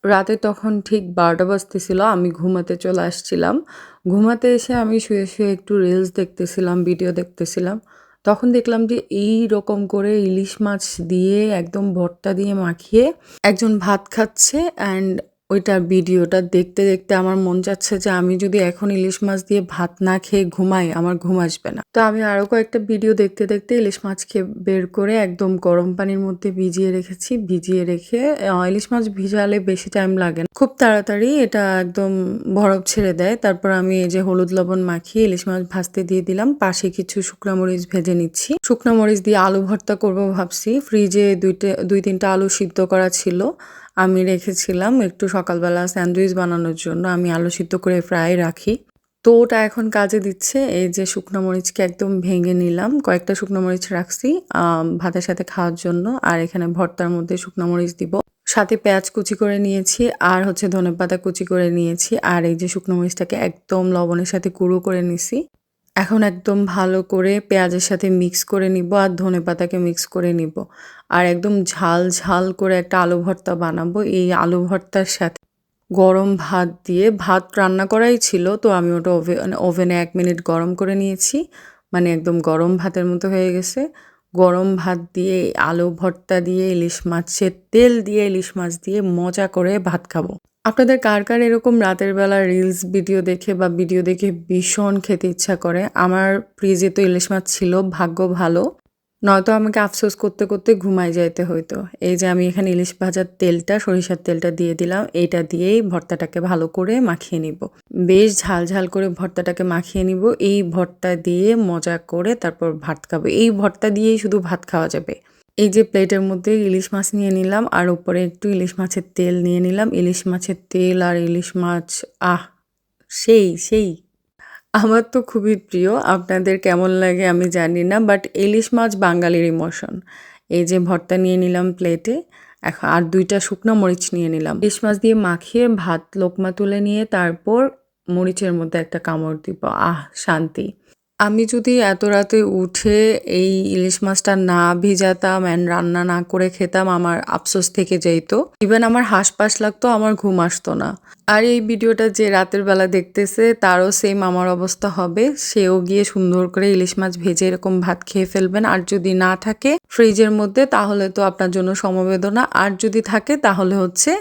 রাতে তখন ঠিক ১২টা বাজতেছিল। আমি ঘুমাতে চলে আসছিলাম। ঘুমাতে এসে আমি শুয়ে একটু রিলস দেখতেছিলাম, ভিডিও দেখতেছিলাম। তখন দেখলাম যে এইরকম করে ইলিশ মাছ দিয়ে একদম ভর্তা দিয়ে মাখিয়ে একজন ভাত খাচ্ছে অ্যান্ড ওইটার ভিডিওটা দেখতে আমার মন চাচ্ছে যে আমি যদি এখন ইলিশ মাছ দিয়ে ভাত না খেয়ে ঘুমাই, আমার ঘুম আসবে না। তো আমি আরো কয়েকটা ভিডিও দেখতে ইলিশ মাছকে বের করে একদম গরম পানির মধ্যে ভিজিয়ে রেখেছি। ভিজিয়ে রেখে ইলিশ মাছ ভিজালে বেশি টাইম লাগে না। খুব তাড়াতাড়ি এটা একদম বরফ ছেড়ে দেয়। তারপর আমি এই যে হলুদ লবণ মাখিয়ে ইলিশ মাছ ভাজতে দিয়ে দিলাম। পাশে কিছু শুকনা মরিচ ভেজে নিচ্ছি। শুকনা মরিচ দিয়ে আলু ভর্তা করব ভাবছি। ফ্রিজে ২-৩টা আলু সিদ্ধ করা ছিল। আমি রেখেছিলাম একটু সকালবেলা স্যান্ডউইচ বানানোর জন্য। আমি আলু সিদ্ধ করে ফ্রাই রাখি। তো ওটা এখন কাজে দিচ্ছে। এই যে শুকনো মরিচকে একদম ভেঙে নিলাম। কয়েকটা শুকনো মরিচ রাখছি ভাতের সাথে খাওয়ার জন্য। আর এখানে ভর্তার মধ্যে শুকনো মরিচ দিব। সাথে পেঁয়াজ কুচি করে নিয়েছি আর হচ্ছে ধনেপাতা কুচি করে নিয়েছি। আর এই যে শুকনো মরিচটাকে একদম লবণের সাথে গুঁড়ো করে নিছি। এখন একদম ভালো করে পেঁয়াজের সাথে মিক্স করে নিব আর ধনেপাতাকে মিক্স করে নিব। আর একদম ঝাল করে একটা আলু ভর্তা বানাবো। এই আলু ভর্তার সাথে গরম ভাত দিয়ে ভাত রান্না করাই ছিল। তো আমি ওটা ওভেনে ১ মিনিট গরম করে নিয়েছি। মানে একদম গরম ভাতের মতো হয়ে গেছে। গরম ভাত দিয়ে আলু ভর্তা দিয়ে ইলিশ মাছের তেল দিয়ে ইলিশ মাছ দিয়ে মজা করে ভাত খাবো। আপনাদের কার এরকম রাতের বেলা রিলস ভিডিও দেখে বা ভিডিও দেখে ভীষণ খেতে ইচ্ছা করে? আমার ফ্রিজে তো ইলিশ মাছ ছিল, ভাগ্য ভালো। নয়তো আমাকে আফসোস করতে ঘুমায় যাইতে হইতো। এই যে আমি এখানে ইলিশ ভাজার তেলটা, সরিষার তেলটা দিয়ে দিলাম। এইটা দিয়েই ভর্তাটাকে ভালো করে মাখিয়ে নিব। বেশ ঝাল করে ভর্তাটাকে মাখিয়ে নিব। এই ভর্তা দিয়ে মজা করে তারপর ভাত খাবো। এই ভর্তা দিয়েই শুধু ভাত খাওয়া যাবে। এই যে প্লেটের মধ্যে ইলিশ মাছ নিয়ে নিলাম আর উপরে একটু ইলিশ মাছের তেল নিয়ে নিলাম। ইলিশ মাছের তেল আর ইলিশ মাছ আহ! সেই! আমার তো খুবই প্রিয়। আপনাদের কেমন লাগে আমি জানি না। বাট ইলিশ মাছ বাঙালির ইমোশন। এই যে ভর্তা নিয়ে নিলাম প্লেটে। আর ২ টা শুকনো মরিচ নিয়ে নিলাম। ইলিশ মাছ দিয়ে মাখিয়ে ভাত লোকমা তুলে নিয়ে তারপর মরিচের মধ্যে একটা কামড় দিব। শান্তি! আমি যদি এত রাতে উঠে এই ইলিশ মাছটা না ভিজাতাম অ্যান্ড রান্না না করে খেতাম, আমার আফসোস থেকে যাইত। ইভেন আমার হাসপাস লাগতো, আমার ঘুম আসতো না। আর এই ভিডিওটা যে রাতের বেলা দেখতেছে তারও সেম আমার অবস্থা হবে। সেও গিয়ে সুন্দর করে ইলিশ মাছ ভেজে এরকম ভাত খেয়ে ফেলবেন। আর যদি না থাকে ফ্রিজের মধ্যে তাহলে তো আপনার জন্য সমবেদনা। আর যদি থাকে তাহলে হচ্ছে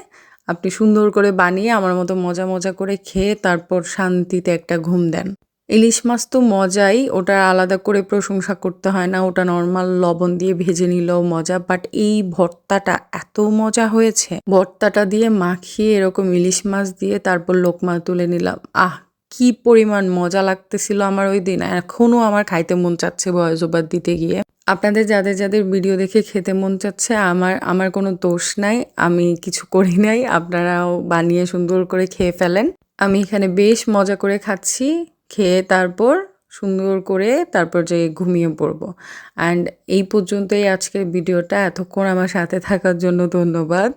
আপনি সুন্দর করে বানিয়ে আমার মতো মজা করে খেয়ে তারপর শান্তিতে একটা ঘুম দেন। ইলিশ মাছ তো মজাই, ওটা আলাদা করে প্রশংসা করতে হয় না। ওটা নরমাল লবণ দিয়ে ভেজে নিলেও মজা। বাট এই ভর্তাটা এত মজা হয়েছে। ভর্তাটা দিয়ে মাখিয়ে এরকম ইলিশ মাছ দিয়ে তারপর লোকমা তুলে নিলাম। কি পরিমাণ মজা লাগতেছিল আমার ওই দিন। এখনো আমার খাইতে মন চাচ্ছে ভয়েস ওভার দিতে গিয়ে। আপনাদের যাদের ভিডিও দেখে খেতে মন চাচ্ছে, আমার কোনো দোষ নাই। আমি কিছু করি নাই। আপনারাও বানিয়ে সুন্দর করে খেয়ে ফেলেন। আমি এখানে বেশ মজা করে খাচ্ছি। খেয়ে তারপর সুন্দর করে তারপর যেয়ে ঘুমিয়ে পড়বো। অ্যান্ড এই পর্যন্তই আজকের ভিডিওটা। এতক্ষণ আমার সাথে থাকার জন্য ধন্যবাদ।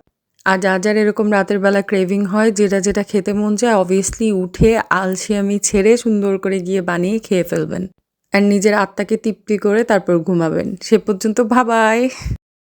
আর যার এরকম রাতের বেলা ক্রেভিং হয়, যেটা খেতে মন চায় অবভিয়াসলি উঠে আলসেমি ছেড়ে সুন্দর করে গিয়ে বানিয়ে খেয়ে ফেলবেন। অ্যান্ড নিজের আত্মাকে তৃপ্তি করে তারপর ঘুমাবেন। সে পর্যন্ত বাই।